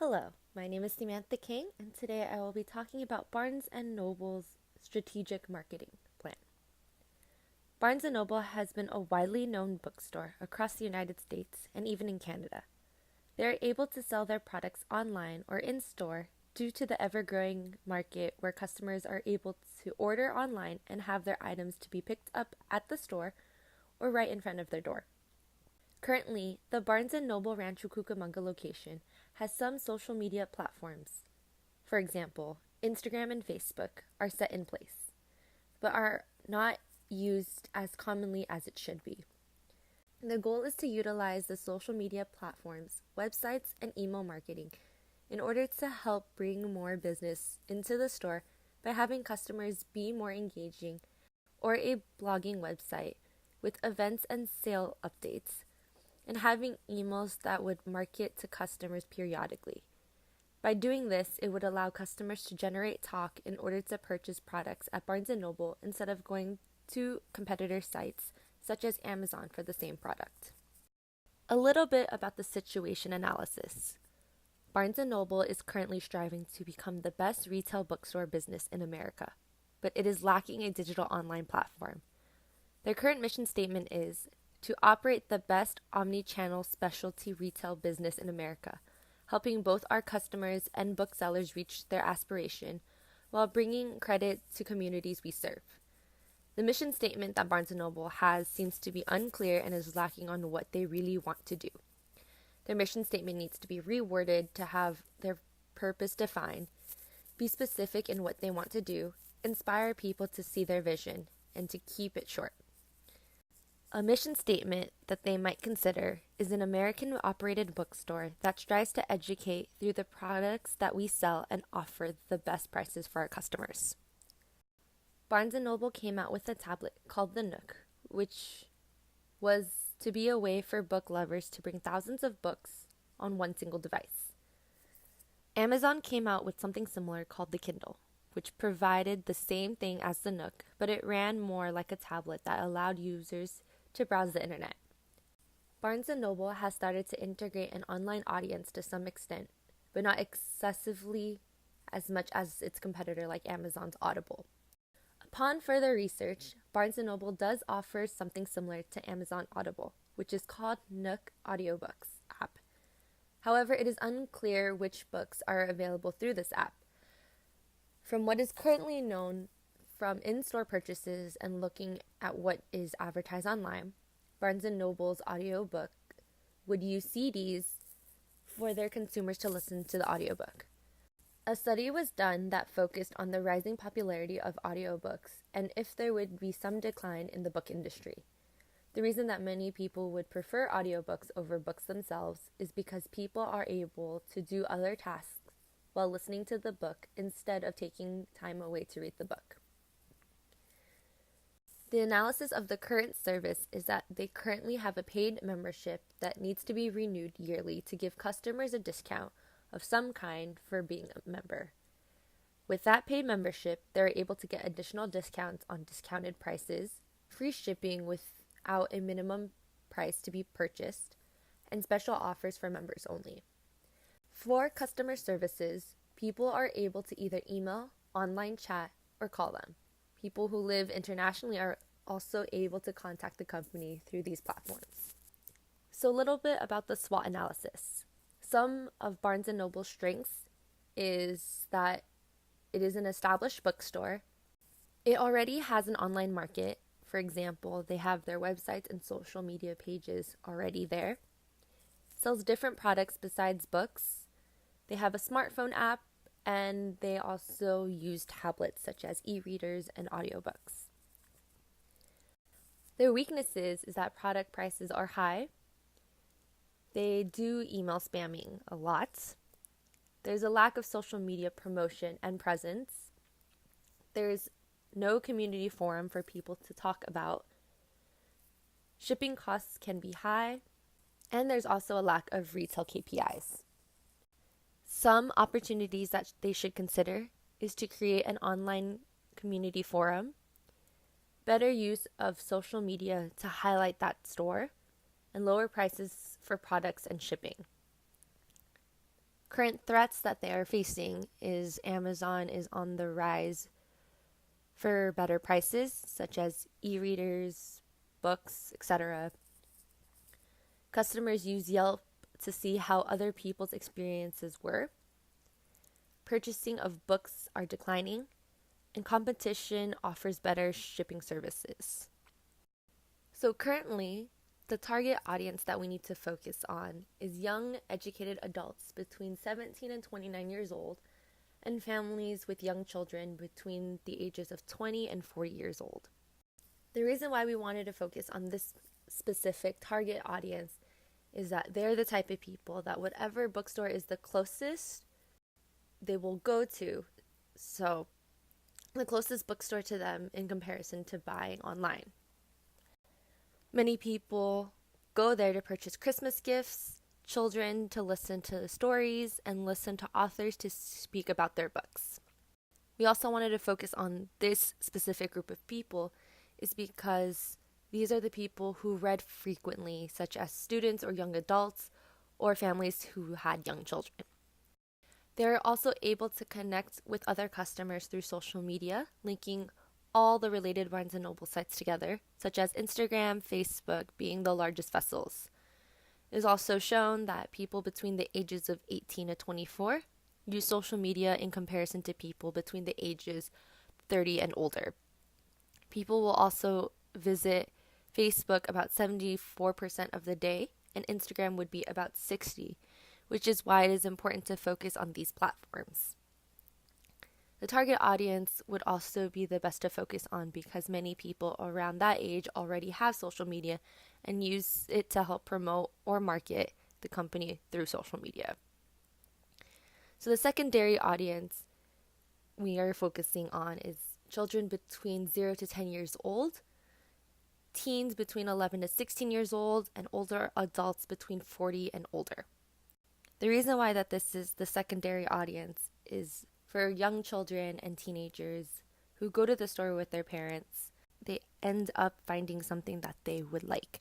Hello, my name is Samantha King, and today I will be talking about Barnes & Noble's strategic marketing plan. Barnes & Noble has been a widely known bookstore across the United States and even in Canada. They are able to sell their products online or in-store due to the ever-growing market where customers are able to order online and have their items to be picked up at the store or right in front of their door. Currently, the Barnes & Noble Rancho Cucamonga location has some social media platforms. For example, Instagram and Facebook are set in place, but are not used as commonly as it should be. The goal is to utilize the social media platforms, websites, and email marketing in order to help bring more business into the store by having customers be more engaging, or a blogging website with events and sale updates, and having emails that would market to customers periodically. By doing this, it would allow customers to generate talk in order to purchase products at Barnes & Noble instead of going to competitor sites such as Amazon for the same product. A little bit about the situation analysis. Barnes & Noble is currently striving to become the best retail bookstore business in America, but it is lacking a digital online platform. Their current mission statement is to operate the best omni-channel specialty retail business in America, helping both our customers and booksellers reach their aspiration while bringing credit to communities we serve. The mission statement that Barnes & Noble has seems to be unclear and is lacking on what they really want to do. Their mission statement needs to be reworded to have their purpose defined, be specific in what they want to do, inspire people to see their vision, and to keep it short. A mission statement that they might consider is an American-operated bookstore that strives to educate through the products that we sell and offer the best prices for our customers. Barnes & Noble came out with a tablet called the Nook, which was to be a way for book lovers to bring thousands of books on one single device. Amazon came out with something similar called the Kindle, which provided the same thing as the Nook, but it ran more like a tablet that allowed users to browse the internet. Barnes & Noble has started to integrate an online audience to some extent, but not excessively as much as its competitor like Amazon's Audible. Upon further research, Barnes & Noble does offer something similar to Amazon Audible, which is called Nook Audiobooks app. However, it is unclear which books are available through this app. From what is currently known from in-store purchases and looking at what is advertised online, Barnes & Noble's audiobook would use CDs for their consumers to listen to the audiobook. A study was done that focused on the rising popularity of audiobooks and if there would be some decline in the book industry. The reason that many people would prefer audiobooks over books themselves is because people are able to do other tasks while listening to the book instead of taking time away to read the book. The analysis of the current service is that they currently have a paid membership that needs to be renewed yearly to give customers a discount of some kind for being a member. With that paid membership, they're able to get additional discounts on discounted prices, free shipping without a minimum price to be purchased, and special offers for members only. For customer services, people are able to either email, online chat, or call them. People who live internationally are also able to contact the company through these platforms. So a little bit about the SWOT analysis. Some of Barnes & Noble's strengths is that it is an established bookstore. It already has an online market. For example, they have their websites and social media pages already there. Sells different products besides books. They have a smartphone app, and they also use tablets such as e-readers and audiobooks. Their weaknesses is that product prices are high. They do email spamming a lot. There's a lack of social media promotion and presence. There's no community forum for people to talk about. Shipping costs can be high. And there's also a lack of retail KPIs. Some opportunities that they should consider is to create an online community forum, better use of social media to highlight that store, and lower prices for products and shipping. Current threats that they are facing is Amazon is on the rise for better prices, such as e-readers, books, etc. Customers use Yelp to see how other people's experiences were. Purchasing of books are declining, and competition offers better shipping services. So currently, the target audience that we need to focus on is young, educated adults between 17 and 29 years old, and families with young children between the ages of 20 and 40 years old. The reason why we wanted to focus on this specific target audience is that they're the type of people that whatever bookstore is the closest, they will go to. So the closest bookstore to them in comparison to buying online. Many people go there to purchase Christmas gifts, children to listen to stories, and listen to authors to speak about their books. We also wanted to focus on this specific group of people is because these are the people who read frequently, such as students or young adults or families who had young children. They're also able to connect with other customers through social media, linking all the related Barnes & Noble sites together, such as Instagram, Facebook being the largest vessels. It is also shown that people between the ages of 18 to 24 use social media in comparison to people between the ages 30 and older. People will also visit Facebook about 74% of the day, and Instagram would be about 60%, which is why it is important to focus on these platforms. The target audience would also be the best to focus on because many people around that age already have social media and use it to help promote or market the company through social media. So the secondary audience we are focusing on is children between 0 to 10 years old, teens between 11 to 16 years old, and older adults between 40 and older. The reason why that this is the secondary audience is for young children and teenagers who go to the store with their parents, they end up finding something that they would like.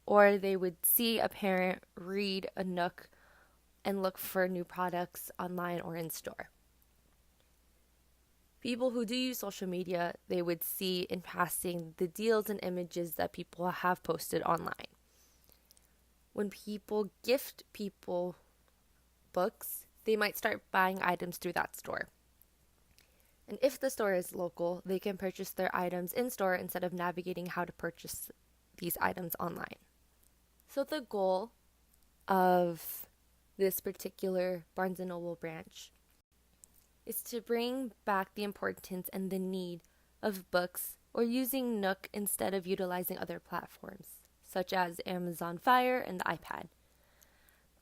Or they would see a parent read a Nook and look for new products online or in store. People who do use social media, they would see in passing the deals and images that people have posted online. When people gift people books, they might start buying items through that store. And if the store is local, they can purchase their items in store instead of navigating how to purchase these items online. So the goal of this particular Barnes & Noble branch is to bring back the importance and the need of books or using Nook instead of utilizing other platforms, such as Amazon Fire and the iPad.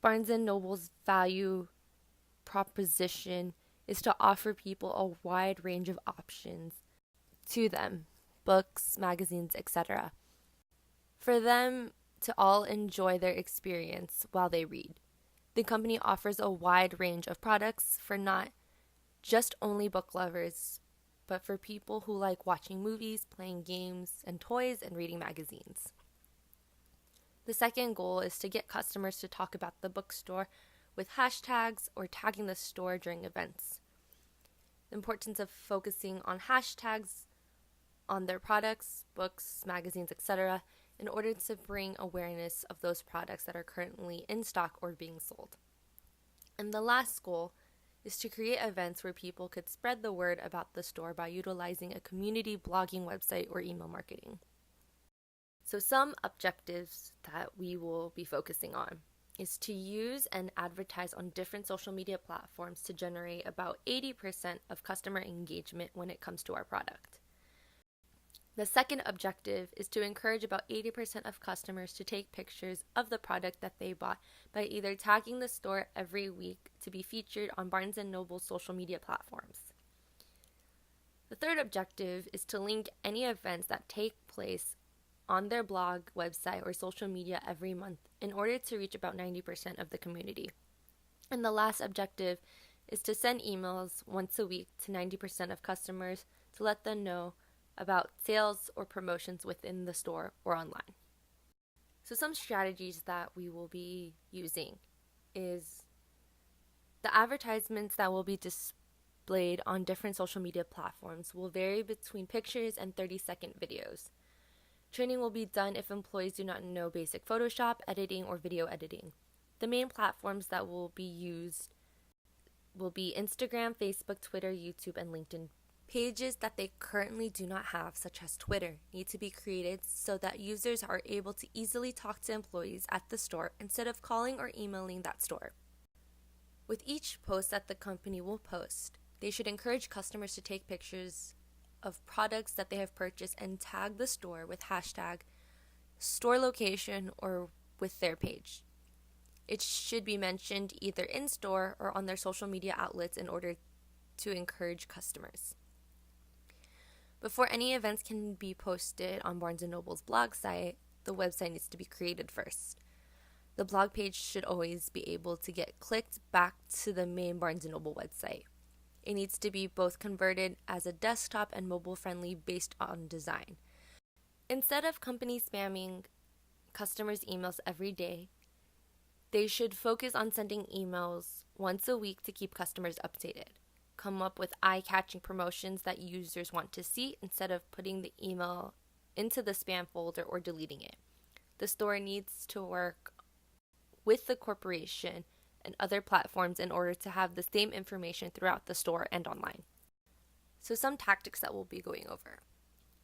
Barnes & Noble's value proposition is to offer people a wide range of options to them, books, magazines, etc., for them to all enjoy their experience while they read. The company offers a wide range of products for not just only book lovers, but for people who like watching movies, playing games, and toys, and reading magazines. The second goal is to get customers to talk about the bookstore with hashtags or tagging the store during events. The importance of focusing on hashtags on their products, books, magazines, etc., in order to bring awareness of those products that are currently in stock or being sold. And the last goal is to create events where people could spread the word about the store by utilizing a community blogging website or email marketing. So some objectives that we will be focusing on is to use and advertise on different social media platforms to generate about 80% of customer engagement when it comes to our product. The second objective is to encourage about 80% of customers to take pictures of the product that they bought by either tagging the store every week to be featured on Barnes & Noble's social media platforms. The third objective is to link any events that take place on their blog, website, or social media every month in order to reach about 90% of the community. And the last objective is to send emails once a week to 90% of customers to let them know about sales or promotions within the store or online. So some strategies that we will be using is The advertisements that will be displayed on different social media platforms will vary between pictures and 30-second videos. Training will be done if employees do not know basic Photoshop, editing, or video editing. The main platforms that will be used will be Instagram, Facebook, Twitter, YouTube, and LinkedIn. Pages that they currently do not have, such as Twitter, need to be created so that users are able to easily talk to employees at the store instead of calling or emailing that store. With each post that the company will post, they should encourage customers to take pictures of products that they have purchased and tag the store with hashtag store location or with their page. It should be mentioned either in store or on their social media outlets in order to encourage customers. Before any events can be posted on Barnes & Noble's blog site, the website needs to be created first. The blog page should always be able to get clicked back to the main Barnes & Noble website. It needs to be both converted as a desktop and mobile-friendly based on design. Instead of companies spamming customers' emails every day, they should focus on sending emails once a week to keep customers updated. Come up with eye-catching promotions that users want to see instead of putting the email into the spam folder or deleting it. The store needs to work with the corporation and other platforms in order to have the same information throughout the store and online. So some tactics that we'll be going over.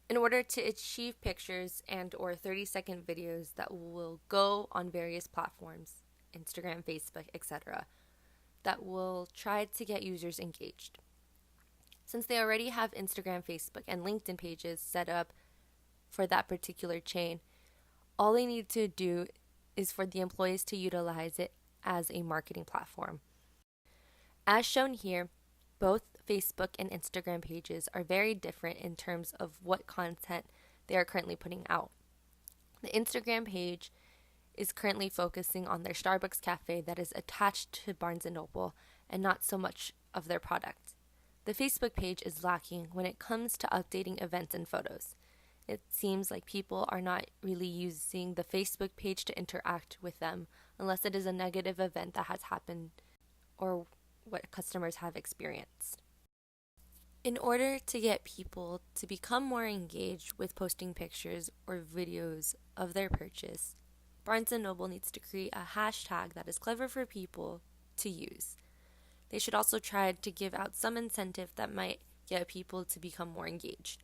In order to achieve pictures and or 30-second videos that will go on various platforms, Instagram, Facebook, etc., that will try to get users engaged. Since they already have Instagram, Facebook, and LinkedIn pages set up for that particular chain, all they need to do is for the employees to utilize it as a marketing platform. As shown here, both Facebook and Instagram pages are very different in terms of what content they are currently putting out. The Instagram page is currently focusing on their Starbucks cafe that is attached to Barnes & Noble and not so much of their product. The Facebook page is lacking when it comes to updating events and photos. It seems like people are not really using the Facebook page to interact with them unless it is a negative event that has happened or what customers have experienced. In order to get people to become more engaged with posting pictures or videos of their purchase, Barnes & Noble needs to create a hashtag that is clever for people to use. They should also try to give out some incentive that might get people to become more engaged.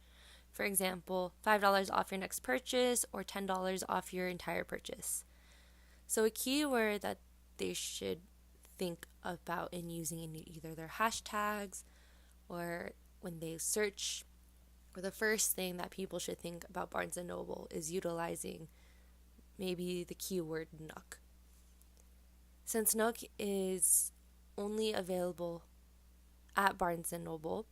For example, $5 off your next purchase or $10 off your entire purchase. So a keyword that they should think about in using in either their hashtags or when they search, or the first thing that people should think about Barnes & Noble is utilizing maybe the keyword Nook. Since Nook is only available at Barnes & Noble,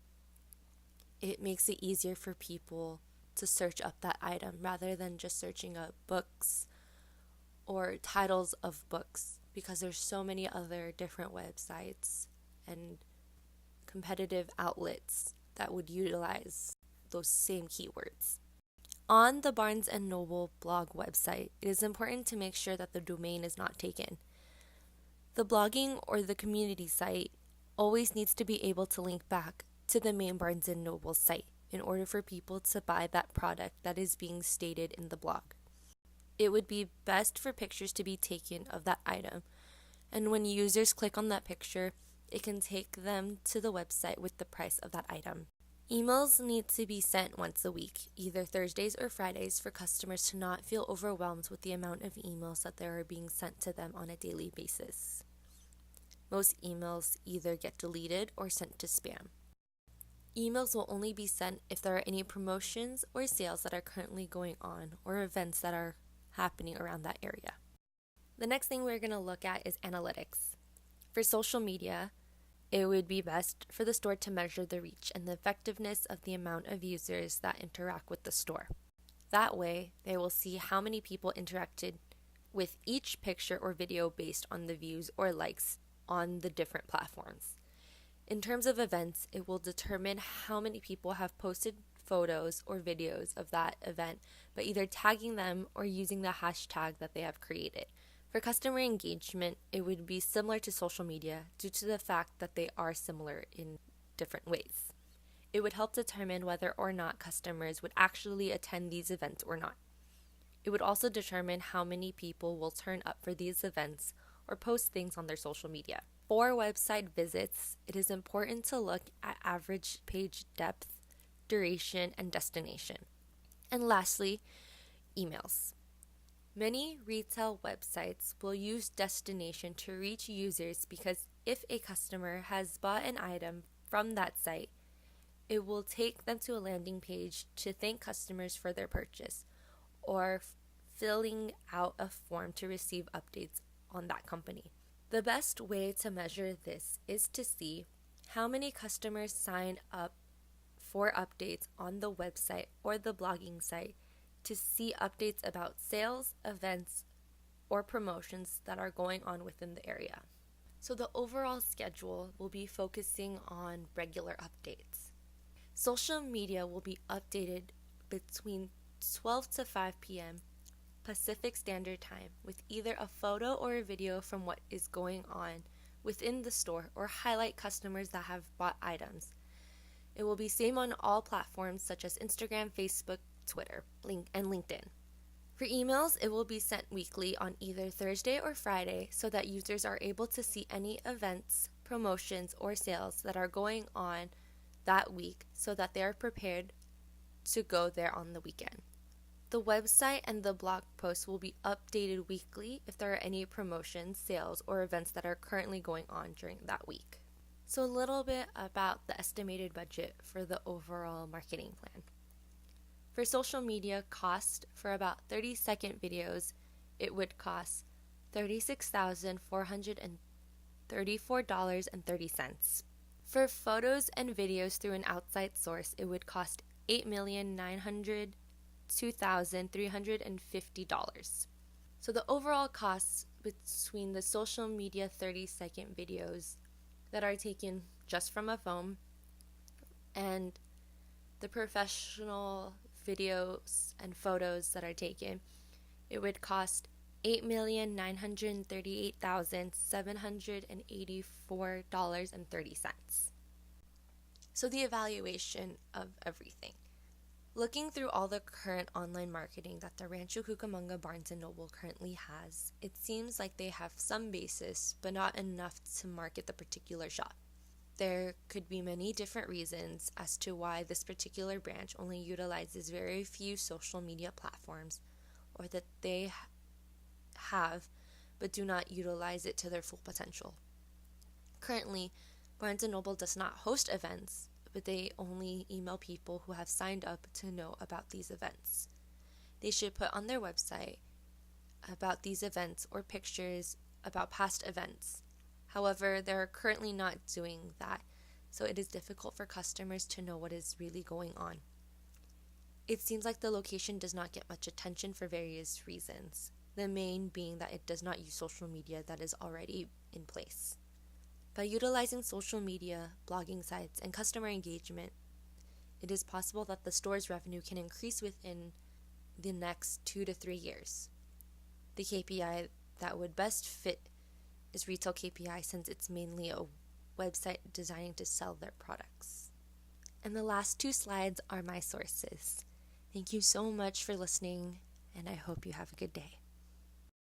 it makes it easier for people to search up that item rather than just searching up books or titles of books, because there's so many other different websites and competitive outlets that would utilize those same keywords. On the Barnes & Noble blog website, it is important to make sure that the domain is not taken. The blogging or the community site always needs to be able to link back to the main Barnes & Noble site in order for people to buy that product that is being stated in the blog. It would be best for pictures to be taken of that item, and when users click on that picture, it can take them to the website with the price of that item. Emails need to be sent once a week, either Thursdays or Fridays, for customers to not feel overwhelmed with the amount of emails that are being sent to them on a daily basis. Most emails either get deleted or sent to spam. Emails will only be sent if there are any promotions or sales that are currently going on or events that are happening around that area. The next thing we're going to look at is analytics. For social media, it would be best for the store to measure the reach and the effectiveness of the amount of users that interact with the store. That way, they will see how many people interacted with each picture or video based on the views or likes on the different platforms. In terms of events, it will determine how many people have posted photos or videos of that event by either tagging them or using the hashtag that they have created. For customer engagement, it would be similar to social media due to the fact that they are similar in different ways. It would help determine whether or not customers would actually attend these events or not. It would also determine how many people will turn up for these events or post things on their social media. For website visits, it is important to look at average page depth, duration, and destination. And lastly, emails. Many retail websites will use destination to reach users because if a customer has bought an item from that site, it will take them to a landing page to thank customers for their purchase or filling out a form to receive updates on that company. The best way to measure this is to see how many customers sign up for updates on the website or the blogging site to see updates about sales, events, or promotions that are going on within the area. So the overall schedule will be focusing on regular updates. Social media will be updated between 12 to 5 p.m. Pacific Standard Time with either a photo or a video from what is going on within the store or highlight customers that have bought items. It will be same on all platforms such as Instagram, Facebook, Twitter, and LinkedIn. For emails, it will be sent weekly on either Thursday or Friday so that users are able to see any events, promotions, or sales that are going on that week so that they are prepared to go there on the weekend. The website and the blog posts will be updated weekly if there are any promotions, sales, or events that are currently going on during that week. So a little bit about the estimated budget for the overall marketing plan. For social media cost, for about 30-second videos, it would cost $36,434.30. For photos and videos through an outside source, it would cost $8,902,350. So the overall costs between the social media 30-second videos that are taken just from a phone and the professional videos and photos that are taken, it would cost $8,938,784.30. So the evaluation of everything. Looking through all the current online marketing that the Rancho Cucamonga Barnes & Noble currently has, it seems like they have some basis, but not enough to market the particular shop. There could be many different reasons as to why this particular branch only utilizes very few social media platforms, or that they have but do not utilize it to their full potential. Currently, Barnes & Noble does not host events, but they only email people who have signed up to know about these events. They should put on their website about these events or pictures about past events. However, they're currently not doing that, so it is difficult for customers to know what is really going on. It seems like the location does not get much attention for various reasons, the main being that it does not use social media that is already in place. By utilizing social media, blogging sites, and customer engagement, it is possible that the store's revenue can increase within the next 2 to 3 years. The KPI that would best fit is retail KPI since it's mainly a website designing to sell their products. And the last 2 slides are my sources. Thank you so much for listening, and I hope you have a good day.